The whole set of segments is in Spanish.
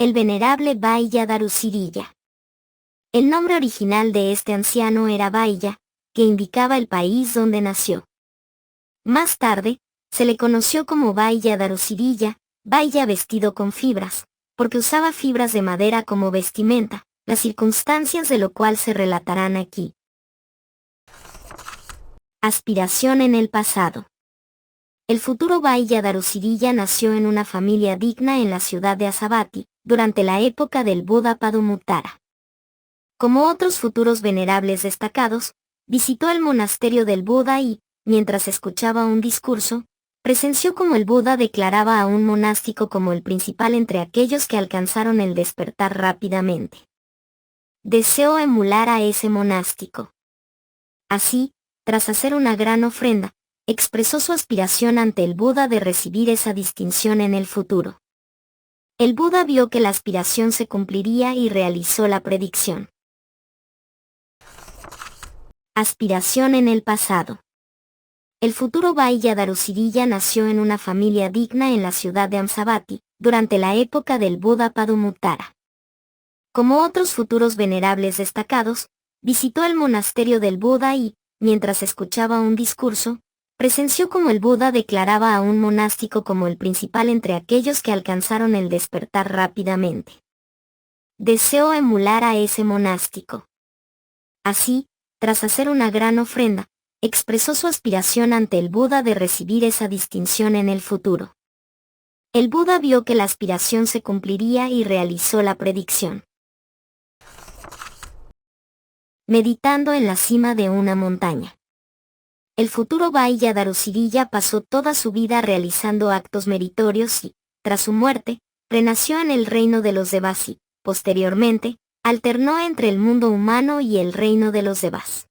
el venerable Bhaya Darusirilla. El nombre original de este anciano era Bhaya, que indicaba el país donde nació. Más tarde, se le conoció como Bhaya Darusirilla, Bhaya vestido con fibras, porque usaba fibras de madera como vestimenta, las circunstancias de lo cual se relatarán aquí. Aspiración en el pasado. El futuro Bhaya Darusirilla nació en una familia digna en la ciudad de Asavati, durante la época del Buda Padumuttara. Como otros futuros venerables destacados, visitó el monasterio del Buda y, mientras escuchaba un discurso, presenció cómo el Buda declaraba a un monástico como el principal entre aquellos que alcanzaron el despertar rápidamente. Deseó emular a ese monástico. Así, tras hacer una gran ofrenda, expresó su aspiración ante el Buda de recibir esa distinción en el futuro. El Buda vio que la aspiración se cumpliría y realizó la predicción. Aspiración en el pasado. El futuro Bhaya Darusirilla nació en una familia digna en la ciudad de Amsabati, durante la época del Buda Padumuttara. Como otros futuros venerables destacados, visitó el monasterio del Buda y, mientras escuchaba un discurso, presenció cómo el Buda declaraba a un monástico como el principal entre aquellos que alcanzaron el despertar rápidamente. Deseó emular a ese monástico. Así, tras hacer una gran ofrenda, expresó su aspiración ante el Buda de recibir esa distinción en el futuro. El Buda vio que la aspiración se cumpliría y realizó la predicción. Meditando en la cima de una montaña. El futuro Bhaya Darusirilla pasó toda su vida realizando actos meritorios y, tras su muerte, renació en el reino de los Devas y, posteriormente, alternó entre el mundo humano y el reino de los Devas.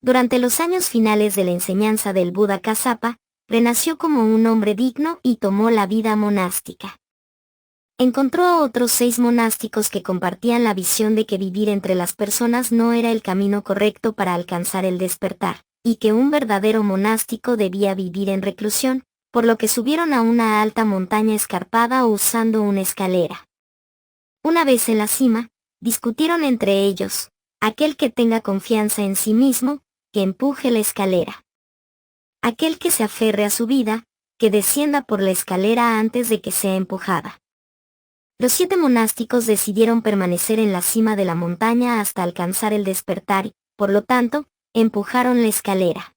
Durante los años finales de la enseñanza del Buda Kassapa, renació como un hombre digno y tomó la vida monástica. Encontró a otros 6 monásticos que compartían la visión de que vivir entre las personas no era el camino correcto para alcanzar el despertar, y que un verdadero monástico debía vivir en reclusión, por lo que subieron a una alta montaña escarpada usando una escalera. Una vez en la cima, discutieron entre ellos: aquel que tenga confianza en sí mismo, que empuje la escalera. Aquel que se aferre a su vida, que descienda por la escalera antes de que sea empujada. Los 7 monásticos decidieron permanecer en la cima de la montaña hasta alcanzar el despertar y, por lo tanto, empujaron la escalera.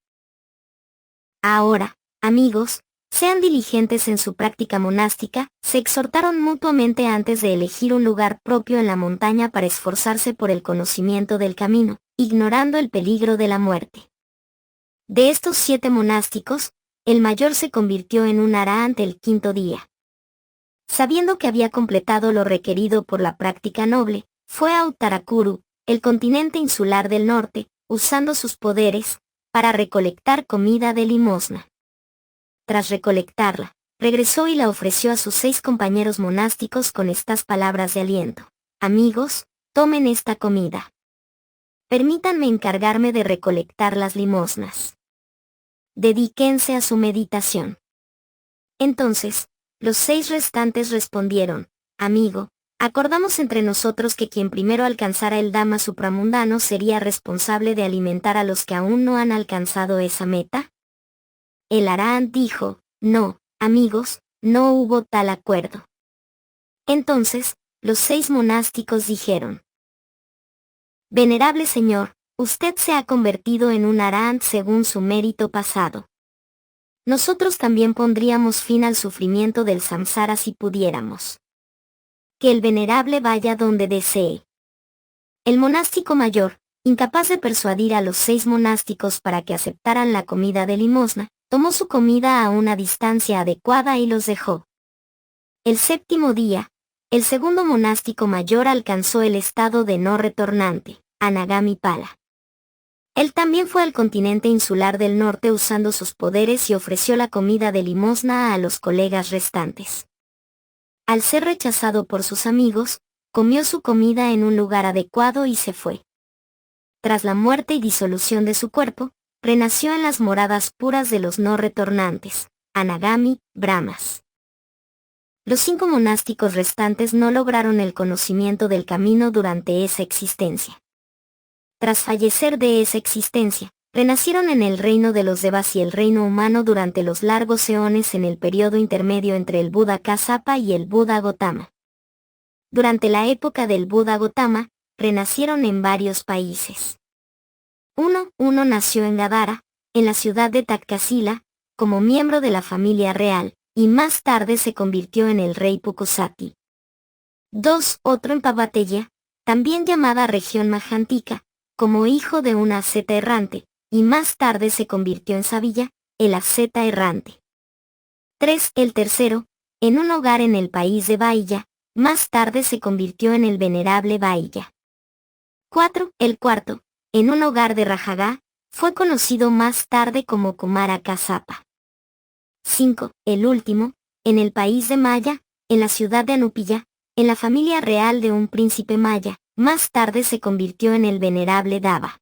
Ahora, amigos, sean diligentes en su práctica monástica, se exhortaron mutuamente antes de elegir un lugar propio en la montaña para esforzarse por el conocimiento del camino, ignorando el peligro de la muerte. De estos 7 monásticos, el mayor se convirtió en un arahant el 5.º día. Sabiendo que había completado lo requerido por la práctica noble, fue a Uttarakuru, el continente insular del norte, usando sus poderes, para recolectar comida de limosna. Tras recolectarla, regresó y la ofreció a sus 6 compañeros monásticos con estas palabras de aliento: amigos, tomen esta comida. Permítanme encargarme de recolectar las limosnas. Dedíquense a su meditación. Entonces, los 6 restantes respondieron: amigo, acordamos entre nosotros que quien primero alcanzara el Dhamma supramundano sería responsable de alimentar a los que aún no han alcanzado esa meta. El arahant dijo: no, amigos, no hubo tal acuerdo. Entonces, los 6 monásticos dijeron: venerable señor, usted se ha convertido en un arahant según su mérito pasado. Nosotros también pondríamos fin al sufrimiento del samsara si pudiéramos. Que el venerable vaya donde desee. El monástico mayor, incapaz de persuadir a los 6 monásticos para que aceptaran la comida de limosna, tomó su comida a una distancia adecuada y los dejó. El 7.º día, el segundo monástico mayor alcanzó el estado de no retornante, Anagami Pala. Él también fue al continente insular del norte usando sus poderes y ofreció la comida de limosna a los colegas restantes. Al ser rechazado por sus amigos, comió su comida en un lugar adecuado y se fue. Tras la muerte y disolución de su cuerpo, renació en las moradas puras de los no retornantes, Anagami, Brahmas. Los 5 monásticos restantes no lograron el conocimiento del camino durante esa existencia. Tras fallecer de esa existencia, renacieron en el reino de los Devas y el reino humano durante los largos eones en el periodo intermedio entre el Buda Kassapa y el Buda Gotama. Durante la época del Buda Gotama, renacieron en varios países. Uno nació en Gadara, en la ciudad de Takkasila, como miembro de la familia real, y más tarde se convirtió en el rey Pukusati. 2. Otro en Pavatella, también llamada región Majantika, como hijo de una asceta errante, y más tarde se convirtió en Savilla, el asceta errante. 3. El tercero, en un hogar en el país de Bahía, más tarde se convirtió en el venerable Bahía. 4. El cuarto, en un hogar de Rajagá, fue conocido más tarde como Kumara Kassapa. 5. El último, en el país de Maya, en la ciudad de Anupiya, en la familia real de un príncipe maya, más tarde se convirtió en el venerable Dava.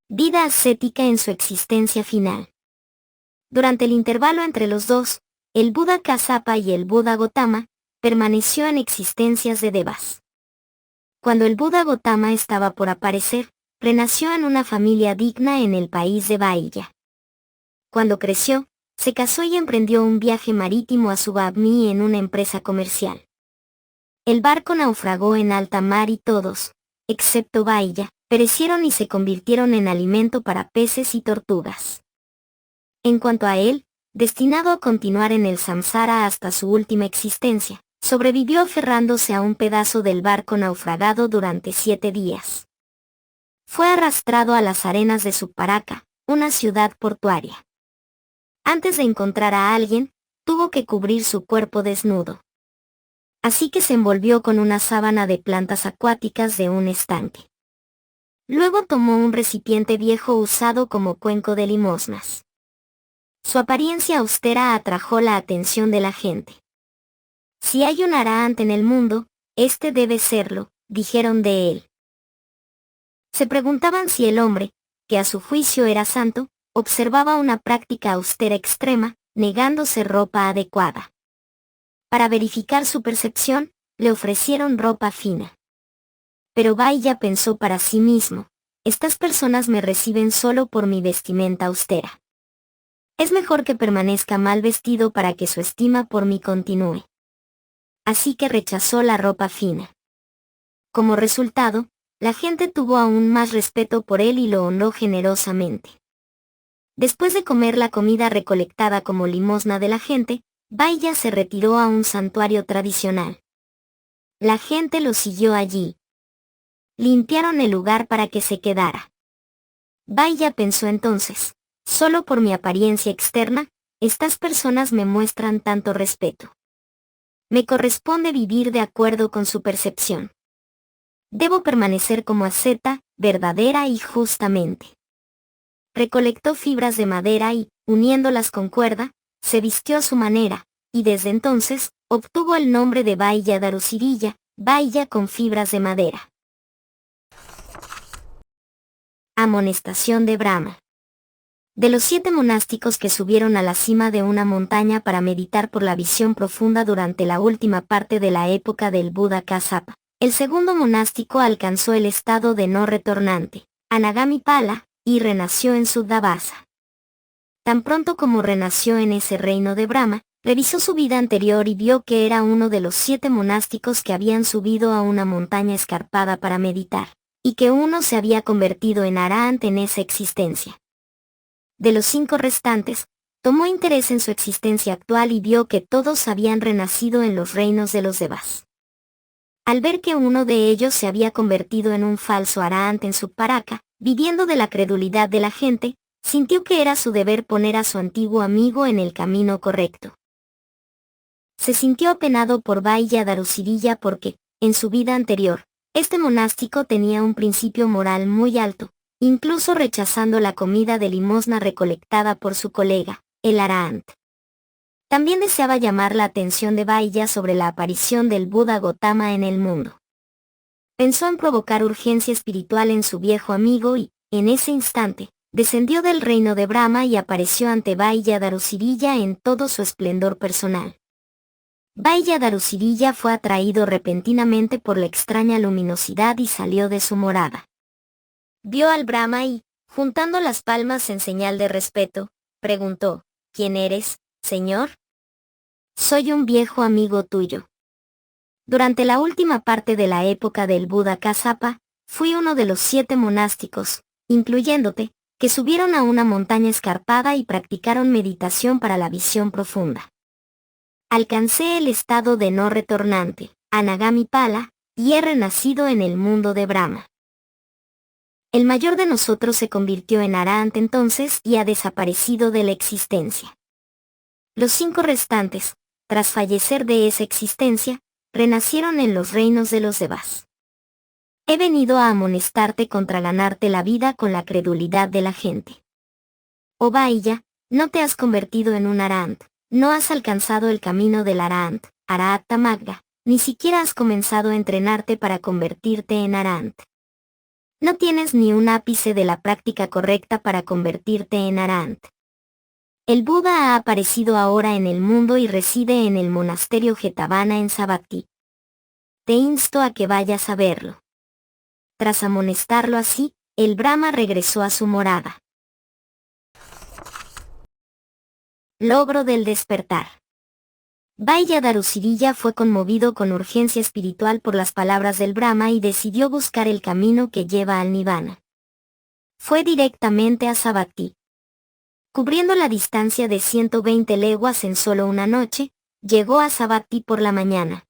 Vida ascética en su existencia final. Durante el intervalo entre los dos, el Buda Kassapa y el Buda Gotama, permaneció en existencias de devas. Cuando el Buda Gotama estaba por aparecer, renació en una familia digna en el país de Bahía. Cuando creció, se casó y emprendió un viaje marítimo a Subabmi en una empresa comercial. El barco naufragó en alta mar y todos, excepto Bahía, perecieron y se convirtieron en alimento para peces y tortugas. En cuanto a él, destinado a continuar en el samsara hasta su última existencia, sobrevivió aferrándose a un pedazo del barco naufragado durante 7 días. Fue arrastrado a las arenas de Subparaka, una ciudad portuaria. Antes de encontrar a alguien, tuvo que cubrir su cuerpo desnudo. Así que se envolvió con una sábana de plantas acuáticas de un estanque. Luego tomó un recipiente viejo usado como cuenco de limosnas. Su apariencia austera atrajo la atención de la gente. Si hay un Arahant en el mundo, este debe serlo, dijeron de él. Se preguntaban si el hombre, que a su juicio era santo, observaba una práctica austera extrema, negándose ropa adecuada. Para verificar su percepción, le ofrecieron ropa fina. Pero Bahía pensó para sí mismo, estas personas me reciben solo por mi vestimenta austera. Es mejor que permanezca mal vestido para que su estima por mí continúe. Así que rechazó la ropa fina. Como resultado, la gente tuvo aún más respeto por él y lo honró generosamente. Después de comer la comida recolectada como limosna de la gente, Bahía se retiró a un santuario tradicional. La gente lo siguió allí. Limpiaron el lugar para que se quedara. Bahía pensó entonces, solo por mi apariencia externa, estas personas me muestran tanto respeto. Me corresponde vivir de acuerdo con su percepción. Debo permanecer como asceta, verdadera y justamente. Recolectó fibras de madera y, uniéndolas con cuerda, se vistió a su manera, y desde entonces, obtuvo el nombre de Bahía Darusirilla, Bahía con fibras de madera. Amonestación de Brahma. De los 7 monásticos que subieron a la cima de una montaña para meditar por la visión profunda durante la última parte de la época del Buda Kassapa, el segundo monástico alcanzó el estado de no retornante, Anagamipala, y renació en Suddhavasa. Tan pronto como renació en ese reino de Brahma, revisó su vida anterior y vio que era uno de los 7 monásticos que habían subido a una montaña escarpada para meditar, y que uno se había convertido en Arahant en esa existencia. De los 5 restantes, tomó interés en su existencia actual y vio que todos habían renacido en los reinos de los Devas. Al ver que uno de ellos se había convertido en un falso Arahant en Subparaka, viviendo de la credulidad de la gente, sintió que era su deber poner a su antiguo amigo en el camino correcto. Se sintió apenado por Bahía Darusirilla porque, en su vida anterior, este monástico tenía un principio moral muy alto, incluso rechazando la comida de limosna recolectada por su colega, el Arahant. También deseaba llamar la atención de Bahía sobre la aparición del Buda Gotama en el mundo. Pensó en provocar urgencia espiritual en su viejo amigo y, en ese instante, descendió del reino de Brahma y apareció ante Vailla Darusirilla en todo su esplendor personal. Vailla Darusirilla fue atraído repentinamente por la extraña luminosidad y salió de su morada. Vio al Brahma y, juntando las palmas en señal de respeto, preguntó: ¿Quién eres, señor? Soy un viejo amigo tuyo. Durante la última parte de la época del Buda Kassapa, fui uno de los 7 monásticos, incluyéndote, que subieron a una montaña escarpada y practicaron meditación para la visión profunda. Alcancé el estado de no retornante, Anagami Pala, y he renacido en el mundo de Brahma. El mayor de nosotros se convirtió en Arahant entonces y ha desaparecido de la existencia. Los 5 restantes, tras fallecer de esa existencia, renacieron en los reinos de los Devas. He venido a amonestarte contra ganarte la vida con la credulidad de la gente. Oh Vailla, no te has convertido en un Arahant, no has alcanzado el camino del Arahant, Arahata Magga, ni siquiera has comenzado a entrenarte para convertirte en Arahant. No tienes ni un ápice de la práctica correcta para convertirte en Arahant. El Buda ha aparecido ahora en el mundo y reside en el monasterio Jetavana en Savatthi. Te insto a que vayas a verlo. Tras amonestarlo así, el Brahma regresó a su morada. Logro del despertar. Vailla Darusirilla fue conmovido con urgencia espiritual por las palabras del Brahma y decidió buscar el camino que lleva al Nirvana. Fue directamente a Savatthi. Cubriendo la distancia de 120 leguas en solo una noche, llegó a Savatthi por la mañana.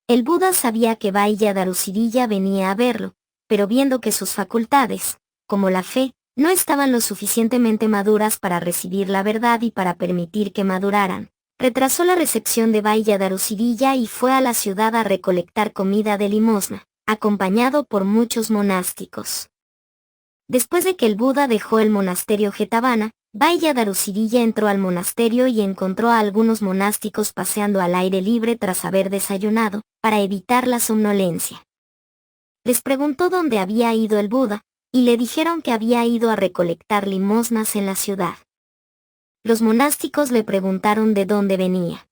El Buda sabía que Vailla Darusirilla venía a verlo, pero viendo que sus facultades, como la fe, no estaban lo suficientemente maduras para recibir la verdad y para permitir que maduraran, retrasó la recepción de Vailla Darusirilla y fue a la ciudad a recolectar comida de limosna, acompañado por muchos monásticos. Después de que el Buda dejó el monasterio Jetavana, Vailla Darusirilla entró al monasterio y encontró a algunos monásticos paseando al aire libre tras haber desayunado, para evitar la somnolencia. Les preguntó dónde había ido el Buda, y le dijeron que había ido a recolectar limosnas en la ciudad. Los monásticos le preguntaron de dónde venía.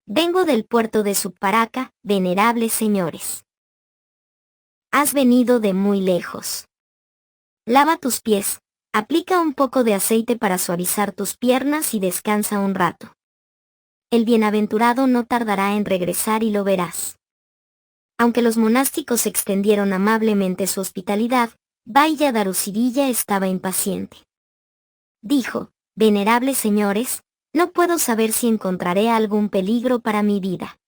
Vengo del puerto de Subparaka, venerables señores. Has venido de muy lejos. Lava tus pies, aplica un poco de aceite para suavizar tus piernas y descansa un rato. El bienaventurado no tardará en regresar y lo verás. Aunque los monásticos extendieron amablemente su hospitalidad, Vailla Darusirilla estaba impaciente. Dijo: venerables señores, no puedo saber si encontraré algún peligro para mi vida.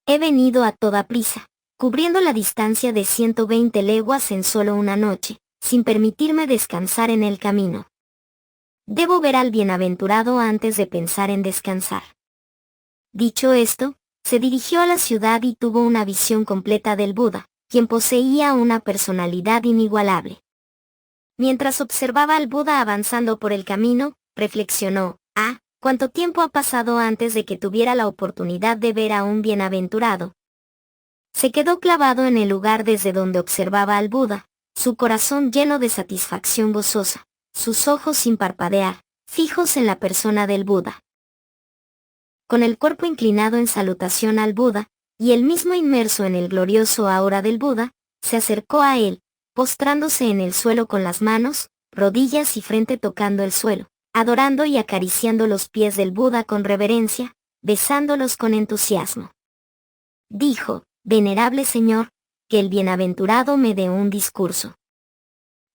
He venido a toda prisa, cubriendo la distancia de 120 leguas en solo una noche, sin permitirme descansar en el camino. Debo ver al bienaventurado antes de pensar en descansar. Dicho esto, se dirigió a la ciudad y tuvo una visión completa del Buda, quien poseía una personalidad inigualable. Mientras observaba al Buda avanzando por el camino, reflexionó: ¿cuánto tiempo ha pasado antes de que tuviera la oportunidad de ver a un bienaventurado? Se quedó clavado en el lugar desde donde observaba al Buda, su corazón lleno de satisfacción gozosa, sus ojos sin parpadear, fijos en la persona del Buda. Con el cuerpo inclinado en salutación al Buda, y él mismo inmerso en el glorioso aura del Buda, se acercó a él, postrándose en el suelo con las manos, rodillas y frente tocando el suelo, adorando y acariciando los pies del Buda con reverencia, besándolos con entusiasmo. Dijo: venerable señor, que el bienaventurado me dé un discurso.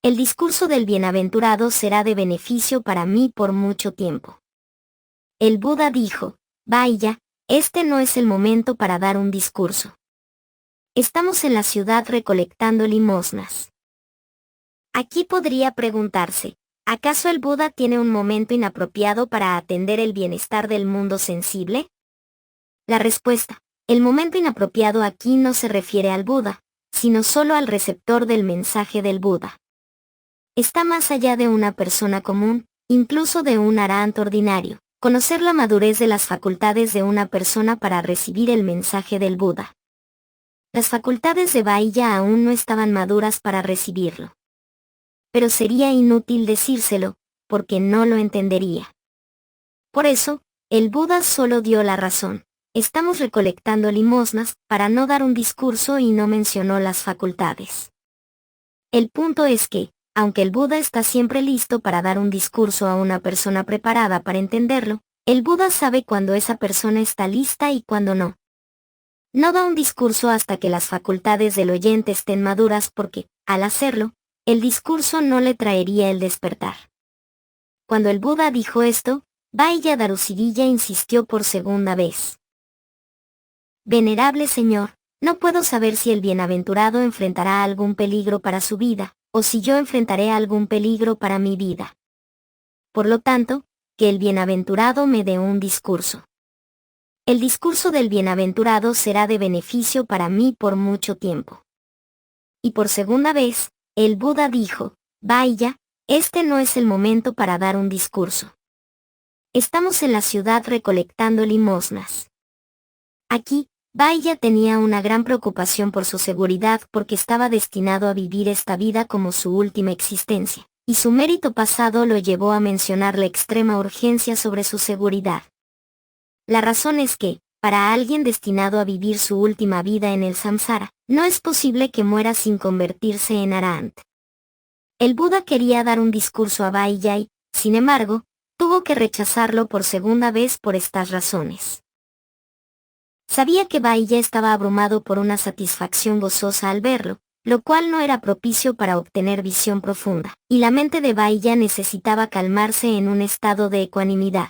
El discurso del bienaventurado será de beneficio para mí por mucho tiempo. El Buda dijo: Vailla, este no es el momento para dar un discurso. Estamos en la ciudad recolectando limosnas. Aquí podría preguntarse, ¿acaso el Buda tiene un momento inapropiado para atender el bienestar del mundo sensible? La respuesta: el momento inapropiado aquí no se refiere al Buda, sino solo al receptor del mensaje del Buda. Está más allá de una persona común, incluso de un arahant ordinario, conocer la madurez de las facultades de una persona para recibir el mensaje del Buda. Las facultades de Vailla aún no estaban maduras para recibirlo. pero sería inútil decírselo, porque no lo entendería. Por eso, el Buda solo dio la razón. Estamos recolectando limosnas, para no dar un discurso, y no mencionó las facultades. El punto es que, aunque el Buda está siempre listo para dar un discurso a una persona preparada para entenderlo, el Buda sabe cuando esa persona está lista y cuando no. No da un discurso hasta que las facultades del oyente estén maduras porque, al hacerlo, el discurso no le traería el despertar. Cuando el Buda dijo esto, Bhaya Darucidilla insistió por segunda vez. Venerable Señor, no puedo saber si el bienaventurado enfrentará algún peligro para su vida, o si yo enfrentaré algún peligro para mi vida. Por lo tanto, que el bienaventurado me dé un discurso. El discurso del bienaventurado será de beneficio para mí por mucho tiempo. Y por segunda vez, el Buda dijo, Bhaya, este no es el momento para dar un discurso. Estamos en la ciudad recolectando limosnas. Aquí, Bhaya tenía una gran preocupación por su seguridad porque estaba destinado a vivir esta vida como su última existencia, y su mérito pasado lo llevó a mencionar la extrema urgencia sobre su seguridad. La razón es que, para alguien destinado a vivir su última vida en el samsara, no es posible que muera sin convertirse en Arahant. El Buda quería dar un discurso a Bhaya y, sin embargo, tuvo que rechazarlo por segunda vez por estas razones. Sabía que Bhaya estaba abrumado por una satisfacción gozosa al verlo, lo cual no era propicio para obtener visión profunda, y la mente de Bhaya necesitaba calmarse en un estado de ecuanimidad.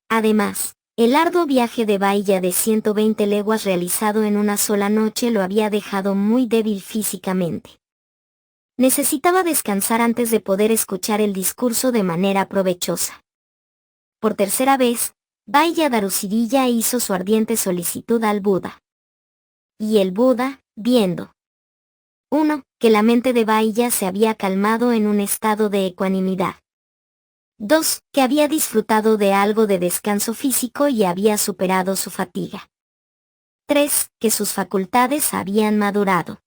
Además, el arduo viaje de Bhaya de 120 leguas realizado en una sola noche lo había dejado muy débil físicamente. Necesitaba descansar antes de poder escuchar el discurso de manera provechosa. Por tercera vez, Bhaya Darucidilla hizo su ardiente solicitud al Buda. Y el Buda, viendo 1. Que la mente de Bhaya se había calmado en un estado de ecuanimidad. 2. Que había disfrutado de algo de descanso físico y había superado su fatiga. 3. Que sus facultades habían madurado.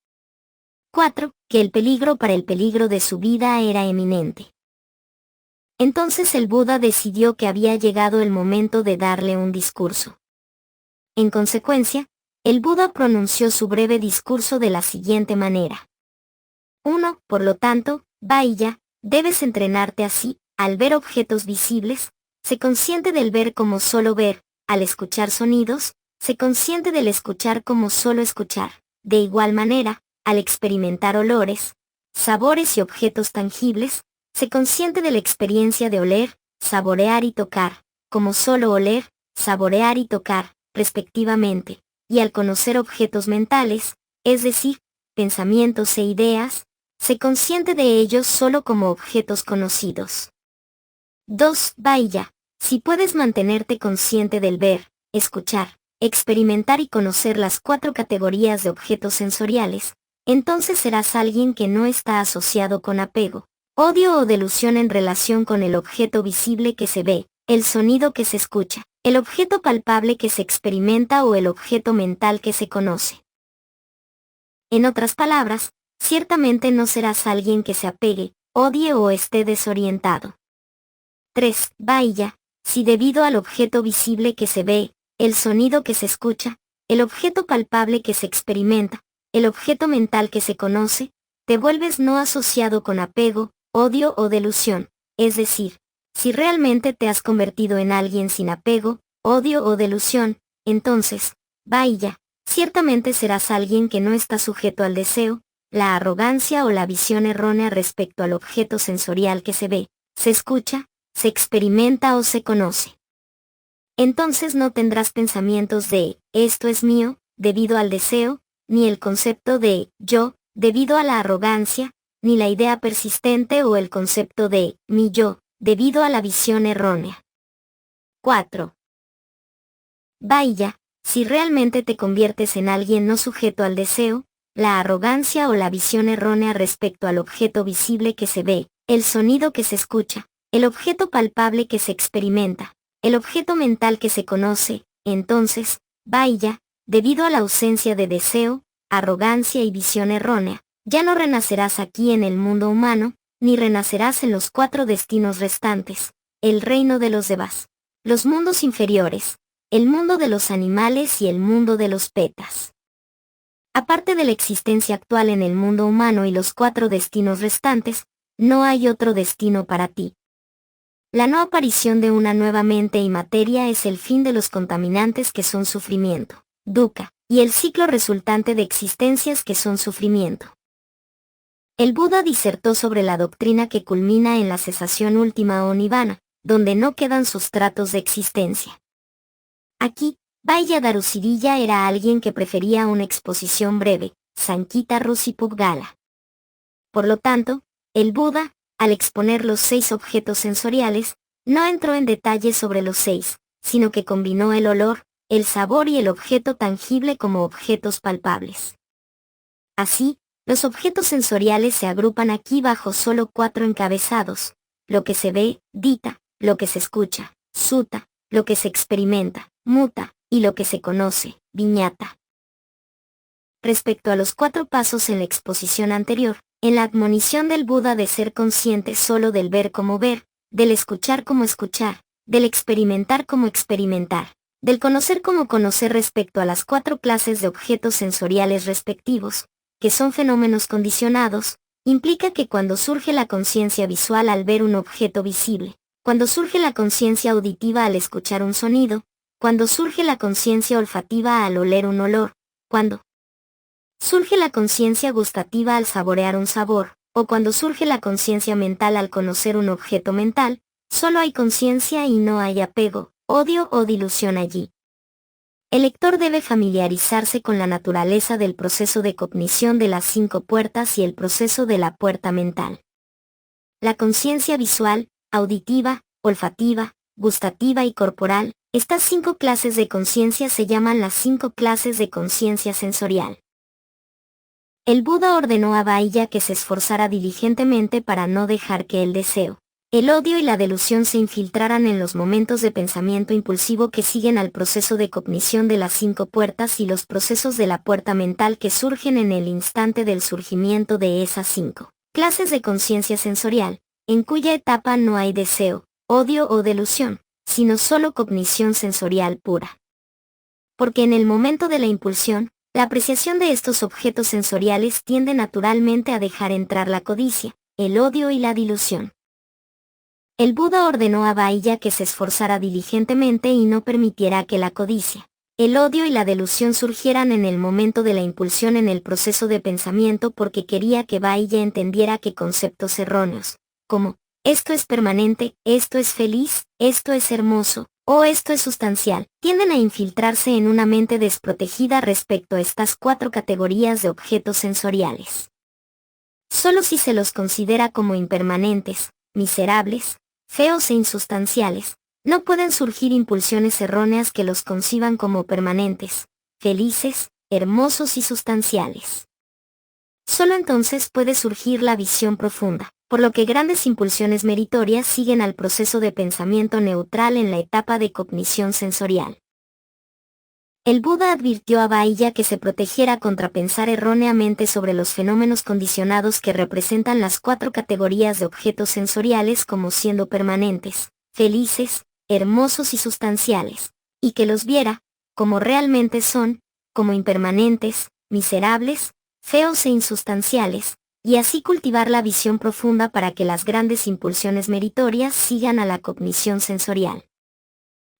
4. Que el peligro para el peligro de su vida era eminente. Entonces el Buda decidió que había llegado el momento de darle un discurso. En consecuencia, el Buda pronunció su breve discurso de la siguiente manera. 1. Por lo tanto, Bhaya, debes entrenarte así, al ver objetos visibles, sé consciente del ver como solo ver, al escuchar sonidos, sé consciente del escuchar como solo escuchar. De igual manera, al experimentar olores, sabores y objetos tangibles, sé consciente de la experiencia de oler, saborear y tocar, como solo oler, saborear y tocar, respectivamente, y al conocer objetos mentales, es decir, pensamientos e ideas, sé consciente de ellos solo como objetos conocidos. 2. Bhaya, si puedes mantenerte consciente del ver, escuchar, experimentar y conocer las 4 categorías de objetos sensoriales, entonces serás alguien que no está asociado con apego, odio o delusión en relación con el objeto visible que se ve, el sonido que se escucha, el objeto palpable que se experimenta o el objeto mental que se conoce. En otras palabras, ciertamente no serás alguien que se apegue, odie o esté desorientado. 3. Bhaya, si debido al objeto visible que se ve, el sonido que se escucha, el objeto palpable que se experimenta, el objeto mental que se conoce, te vuelves no asociado con apego, odio o delusión, es decir, si realmente te has convertido en alguien sin apego, odio o delusión, entonces, Bhaya, ciertamente serás alguien que no está sujeto al deseo, la arrogancia o la visión errónea respecto al objeto sensorial que se ve, se escucha, se experimenta o se conoce. Entonces no tendrás pensamientos de, esto es mío, debido al deseo, ni el concepto de, yo, debido a la arrogancia, ni la idea persistente o el concepto de, mi yo, debido a la visión errónea. 4. Bhaya, si realmente te conviertes en alguien no sujeto al deseo, la arrogancia o la visión errónea respecto al objeto visible que se ve, el sonido que se escucha, el objeto palpable que se experimenta, el objeto mental que se conoce, entonces, Bhaya, debido a la ausencia de deseo, arrogancia y visión errónea, ya no renacerás aquí en el mundo humano, ni renacerás en los 4 destinos restantes, el reino de los Devas, los mundos inferiores, el mundo de los animales y el mundo de los petas. Aparte de la existencia actual en el mundo humano y los 4 destinos restantes, no hay otro destino para ti. La no aparición de una nueva mente y materia es el fin de los contaminantes que son sufrimiento, dukkha, y el ciclo resultante de existencias que son sufrimiento. El Buda disertó sobre la doctrina que culmina en la cesación última o nirvana, donde no quedan sustratos de existencia. Aquí, Vajradharusirilla era alguien que prefería una exposición breve, Sankita Rusipudgala. Por lo tanto, el Buda, al exponer los 6 objetos sensoriales, no entró en detalles sobre los 6, sino que combinó el olor, el sabor y el objeto tangible como objetos palpables. Así, los objetos sensoriales se agrupan aquí bajo solo 4 encabezados: lo que se ve, dita; lo que se escucha, sutta; lo que se experimenta, mutta; y lo que se conoce, viñata. Respecto a los 4 pasos en la exposición anterior, en la admonición del Buda de ser consciente solo del ver como ver, del escuchar como escuchar, del experimentar como experimentar, del conocer como conocer respecto a las 4 clases de objetos sensoriales respectivos, que son fenómenos condicionados, implica que cuando surge la conciencia visual al ver un objeto visible, cuando surge la conciencia auditiva al escuchar un sonido, cuando surge la conciencia olfativa al oler un olor, cuando surge la conciencia gustativa al saborear un sabor, o cuando surge la conciencia mental al conocer un objeto mental, solo hay conciencia y no hay apego, odio o dilución allí. El lector debe familiarizarse con la naturaleza del proceso de cognición de las 5 puertas y el proceso de la puerta mental. La conciencia visual, auditiva, olfativa, gustativa y corporal, estas 5 clases de conciencia se llaman las 5 clases de conciencia sensorial. El Buda ordenó a Vajra que se esforzara diligentemente para no dejar que el deseo, el odio y la delusión se infiltraran en los momentos de pensamiento impulsivo que siguen al proceso de cognición de las 5 puertas y los procesos de la puerta mental que surgen en el instante del surgimiento de esas 5 clases de conciencia sensorial, en cuya etapa no hay deseo, odio o delusión, sino solo cognición sensorial pura. Porque en el momento de la impulsión, la apreciación de estos objetos sensoriales tiende naturalmente a dejar entrar la codicia, el odio y la dilusión. El Buda ordenó a Vajra que se esforzara diligentemente y no permitiera que la codicia, el odio y la delusión surgieran en el momento de la impulsión en el proceso de pensamiento, porque quería que Vajra entendiera que conceptos erróneos, como esto es permanente, esto es feliz, esto es hermoso, o esto es sustancial, tienden a infiltrarse en una mente desprotegida respecto a estas 4 categorías de objetos sensoriales. Solo si se los considera como impermanentes, miserables, feos e insustanciales, no pueden surgir impulsiones erróneas que los conciban como permanentes, felices, hermosos y sustanciales. Solo entonces puede surgir la visión profunda, por lo que grandes impulsiones meritorias siguen al proceso de pensamiento neutral en la etapa de cognición sensorial. El Buda advirtió a Vajra que se protegiera contra pensar erróneamente sobre los fenómenos condicionados que representan las 4 categorías de objetos sensoriales como siendo permanentes, felices, hermosos y sustanciales, y que los viera, como realmente son, como impermanentes, miserables, feos e insustanciales, y así cultivar la visión profunda para que las grandes impulsiones meritorias sigan a la cognición sensorial.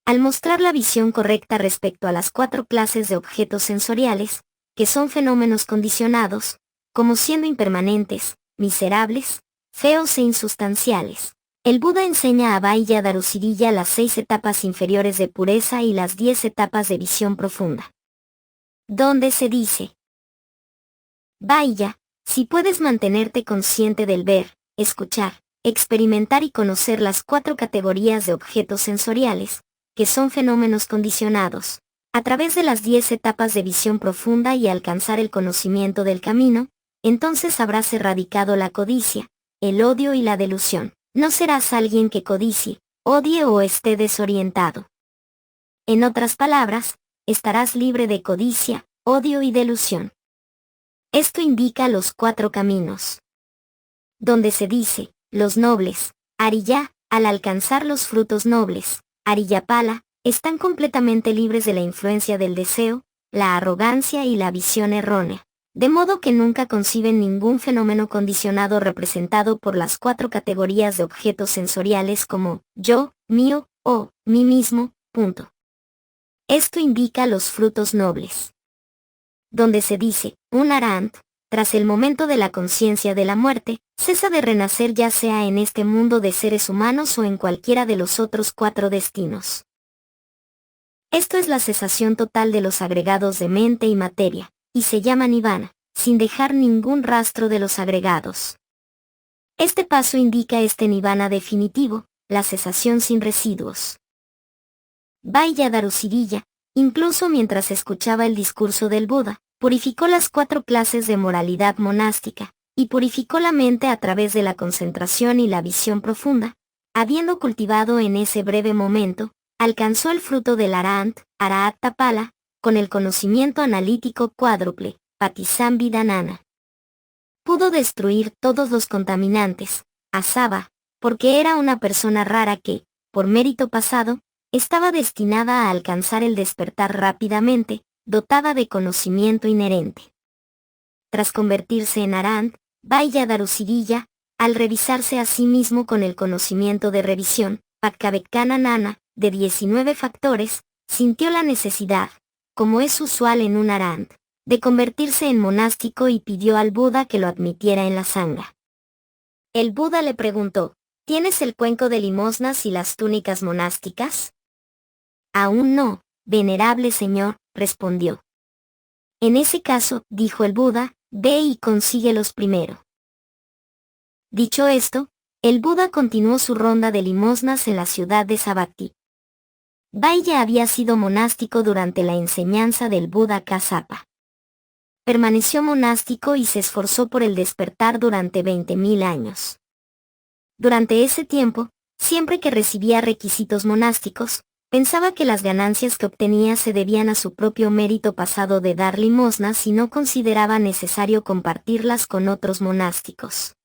Al mostrar la visión correcta respecto a las 4 clases de objetos sensoriales, que son fenómenos condicionados, como siendo impermanentes, miserables, feos e insustanciales, el Buda enseña a Vajradharusirilla las 6 etapas inferiores de pureza y las 10 etapas de visión profunda. Donde se dice: Vajra, si puedes mantenerte consciente del ver, escuchar, experimentar y conocer las 4 categorías de objetos sensoriales, que son fenómenos condicionados, a través de las 10 etapas de visión profunda y alcanzar el conocimiento del camino, entonces habrás erradicado la codicia, el odio y la delusión. No serás alguien que codicie, odie o esté desorientado. En otras palabras, estarás libre de codicia, odio y delusión. Esto indica los 4 caminos. donde se dice, los nobles, Ariya, al alcanzar los frutos nobles, Ariyapala, están completamente libres de la influencia del deseo, la arrogancia y la visión errónea, de modo que nunca conciben ningún fenómeno condicionado representado por las 4 categorías de objetos sensoriales como yo, mío, o mí mismo, punto. Esto indica los frutos nobles. Donde se dice, un Arahant, tras el momento de la conciencia de la muerte, cesa de renacer ya sea en este mundo de seres humanos o en cualquiera de los otros 4 destinos. Esto es la cesación total de los agregados de mente y materia, y se llama nirvana, sin dejar ningún rastro de los agregados. Este paso indica este nirvana definitivo, la cesación sin residuos. Vaya Darusirilla, incluso mientras escuchaba el discurso del Buda, purificó las 4 clases de moralidad monástica, y purificó la mente a través de la concentración y la visión profunda. Habiendo cultivado en ese breve momento, alcanzó el fruto del Arahant, Arahat-Tapala, con el conocimiento analítico cuádruple, Patisambhidanana. Pudo destruir todos los contaminantes, asaba, porque era una persona rara que, por mérito pasado, estaba destinada a alcanzar el despertar rápidamente, dotada de conocimiento inherente. Tras convertirse en Arahant, Vaya Darusirilla, al revisarse a sí mismo con el conocimiento de revisión, Pakkavekkana de 19 factores, sintió la necesidad, como es usual en un Arahant, de convertirse en monástico y pidió al Buda que lo admitiera en la sangha. El Buda le preguntó, ¿tienes el cuenco de limosnas y las túnicas monásticas? Aún no, venerable señor, respondió. En ese caso, dijo el Buda, ve y consíguelos primero. Dicho esto, el Buda continuó su ronda de limosnas en la ciudad de Savatthi. Vaya había sido monástico durante la enseñanza del Buda Kassapa. Permaneció monástico y se esforzó por el despertar durante 20.000 años. Durante ese tiempo, siempre que recibía requisitos monásticos, pensaba que las ganancias que obtenía se debían a su propio mérito pasado de dar limosnas y no consideraba necesario compartirlas con otros monásticos.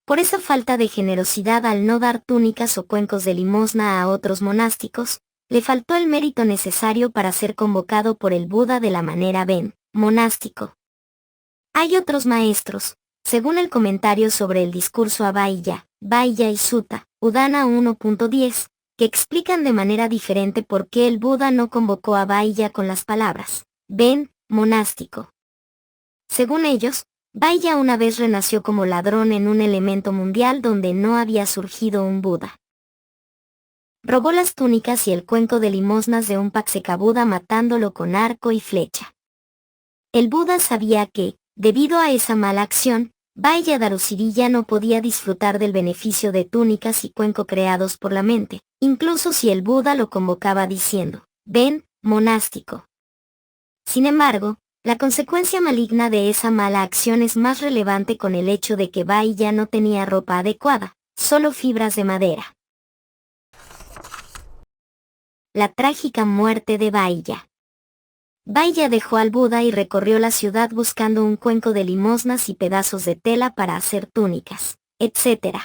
Por esa falta de generosidad al no dar túnicas o cuencos de limosna a otros monásticos, le faltó el mérito necesario para ser convocado por el Buda de la manera Ven, monástico. Hay otros maestros, según el comentario sobre el discurso a Vaya y Sutta, Udana 1.10, que explican de manera diferente por qué el Buda no convocó a Vaya con las palabras, ven, monástico. Según ellos, Vaya una vez renació como ladrón en un elemento mundial donde no había surgido un Buda. Robó las túnicas y el cuenco de limosnas de un Paccekabuddha matándolo con arco y flecha. El Buda sabía que, debido a esa mala acción, Vaya Darusirilla no podía disfrutar del beneficio de túnicas y cuenco creados por la mente, incluso si el Buda lo convocaba diciendo, ven, monástico. Sin embargo, la consecuencia maligna de esa mala acción es más relevante con el hecho de que Vaya no tenía ropa adecuada, solo fibras de madera. La trágica muerte de Vaya. Vaya dejó al Buda y recorrió la ciudad buscando un cuenco de limosnas y pedazos de tela para hacer túnicas, etc.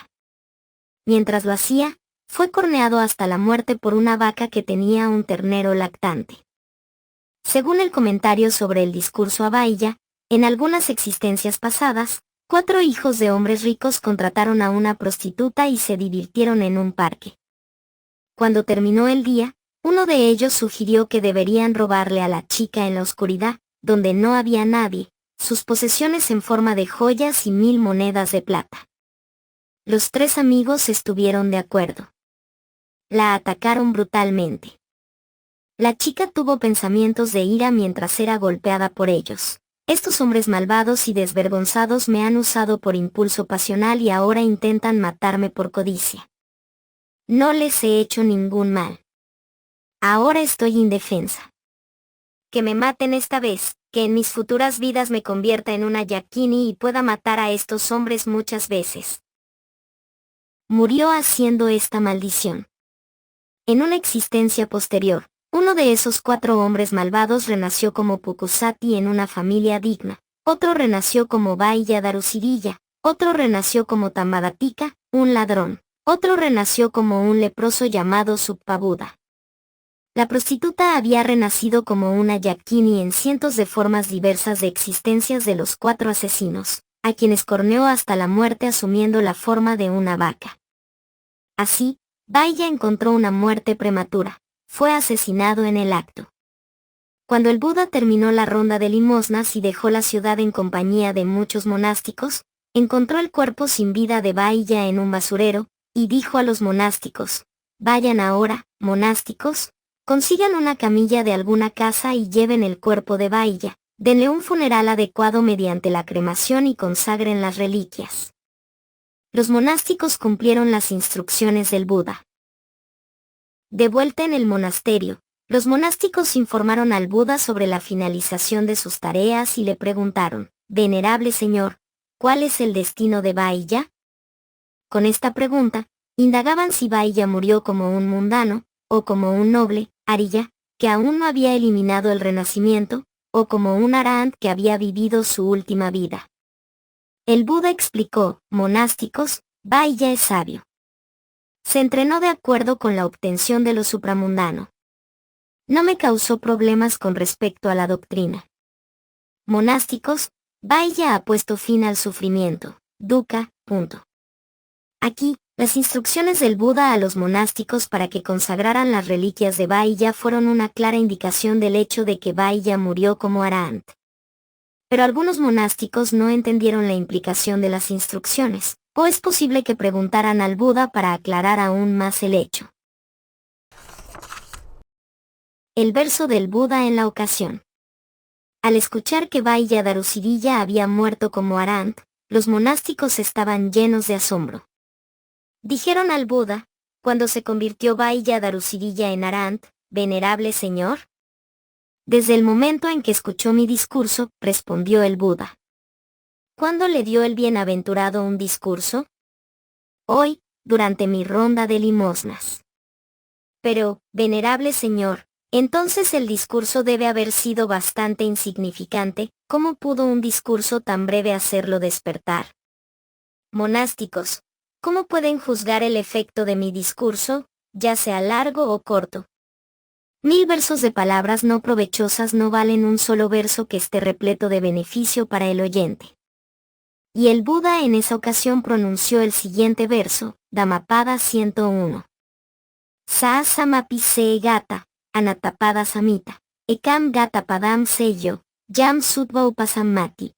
Mientras lo hacía, fue corneado hasta la muerte por una vaca que tenía un ternero lactante. Según el comentario sobre el discurso a Vaya, en algunas existencias pasadas, 4 hijos de hombres ricos contrataron a una prostituta y se divirtieron en un parque. Cuando terminó el día, uno de ellos sugirió que deberían robarle a la chica en la oscuridad, donde no había nadie, sus posesiones en forma de joyas y 1000 monedas de plata. Los 3 amigos estuvieron de acuerdo. La atacaron brutalmente. La chica tuvo pensamientos de ira mientras era golpeada por ellos. Estos hombres malvados y desvergonzados me han usado por impulso pasional y ahora intentan matarme por codicia. No les he hecho ningún mal. Ahora estoy indefensa. Que me maten esta vez, que en mis futuras vidas me convierta en una yakini y pueda matar a estos hombres muchas veces. Murió haciendo esta maldición. En una existencia posterior, uno de esos 4 hombres malvados renació como Pukusati en una familia digna, otro renació como Vaya Darusirilla, Otro renació como Tambadatika, un ladrón. Otro renació como un leproso llamado Subpabuda. La prostituta había renacido como una Yakini en cientos de formas diversas de existencias de los 4 asesinos, a quienes corneó hasta la muerte asumiendo la forma de una vaca. Así, Vaya encontró una muerte prematura. Fue asesinado en el acto. Cuando el Buda terminó la ronda de limosnas y dejó la ciudad en compañía de muchos monásticos, encontró el cuerpo sin vida de Vaya en un basurero, y dijo a los monásticos: «Vayan ahora, monásticos, consigan una camilla de alguna casa y lleven el cuerpo de Vaya, denle un funeral adecuado mediante la cremación y consagren las reliquias». Los monásticos cumplieron las instrucciones del Buda. De vuelta en el monasterio, los monásticos informaron al Buda sobre la finalización de sus tareas y le preguntaron: «Venerable señor, ¿cuál es el destino de Vaya?». Con esta pregunta, indagaban si Vaya murió como un mundano, o como un noble, Ariya, que aún no había eliminado el renacimiento, o como un Arahant que había vivido su última vida. El Buda explicó: «Monásticos, Vaya es sabio. Se entrenó de acuerdo con la obtención de lo supramundano. No me causó problemas con respecto a la doctrina. Monásticos, Vaya ha puesto fin al sufrimiento, dukkha, punto». Aquí, las instrucciones del Buda a los monásticos para que consagraran las reliquias de Vaya fueron una clara indicación del hecho de que Vaya murió como Arahant. Pero algunos monásticos no entendieron la implicación de las instrucciones, o es posible que preguntaran al Buda para aclarar aún más el hecho. El verso del Buda en la ocasión. Al escuchar que Vaya Darucidilla había muerto como Arahant, los monásticos estaban llenos de asombro. Dijeron al Buda: «¿Cuándo se convirtió Vaya Darucidilla en Arahant, venerable señor?». «Desde el momento en que escuchó mi discurso», respondió el Buda. «¿Cuándo le dio el bienaventurado un discurso?». «Hoy, durante mi ronda de limosnas». «Pero, venerable señor, entonces el discurso debe haber sido bastante insignificante. ¿Cómo pudo un discurso tan breve hacerlo despertar?». «Monásticos, ¿cómo pueden juzgar el efecto de mi discurso, ya sea largo o corto? 1000 versos de palabras no provechosas no valen un solo verso que esté repleto de beneficio para el oyente». Y el Buda en esa ocasión pronunció el siguiente verso, Dhammapada 101. Sa samapise gata, anatapada samita, ekam gata padam seyo, yam sutva upasammati.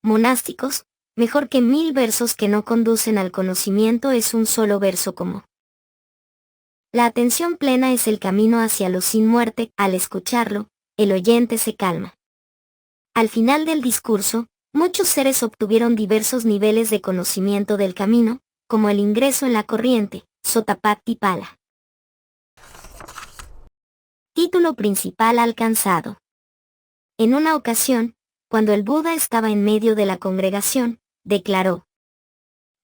Monásticos, mejor que 1000 versos que no conducen al conocimiento es un solo verso como. La atención plena es el camino hacia lo sin muerte. Al escucharlo, el oyente se calma. Al final del discurso, muchos seres obtuvieron diversos niveles de conocimiento del camino, como el ingreso en la corriente, Sotapattipala. Título principal alcanzado. En una ocasión, cuando el Buda estaba en medio de la congregación, declaró: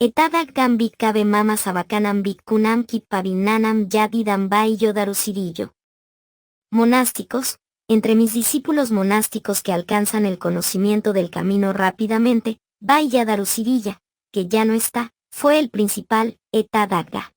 «Etadakam bhikkhave mama savakanam bhikkунam kippavinnanam yadidam vaillo darucirillo». Monásticos, entre mis discípulos monásticos que alcanzan el conocimiento del camino rápidamente, Vaya Darucidilla, que ya no está, fue el principal, Etadagga.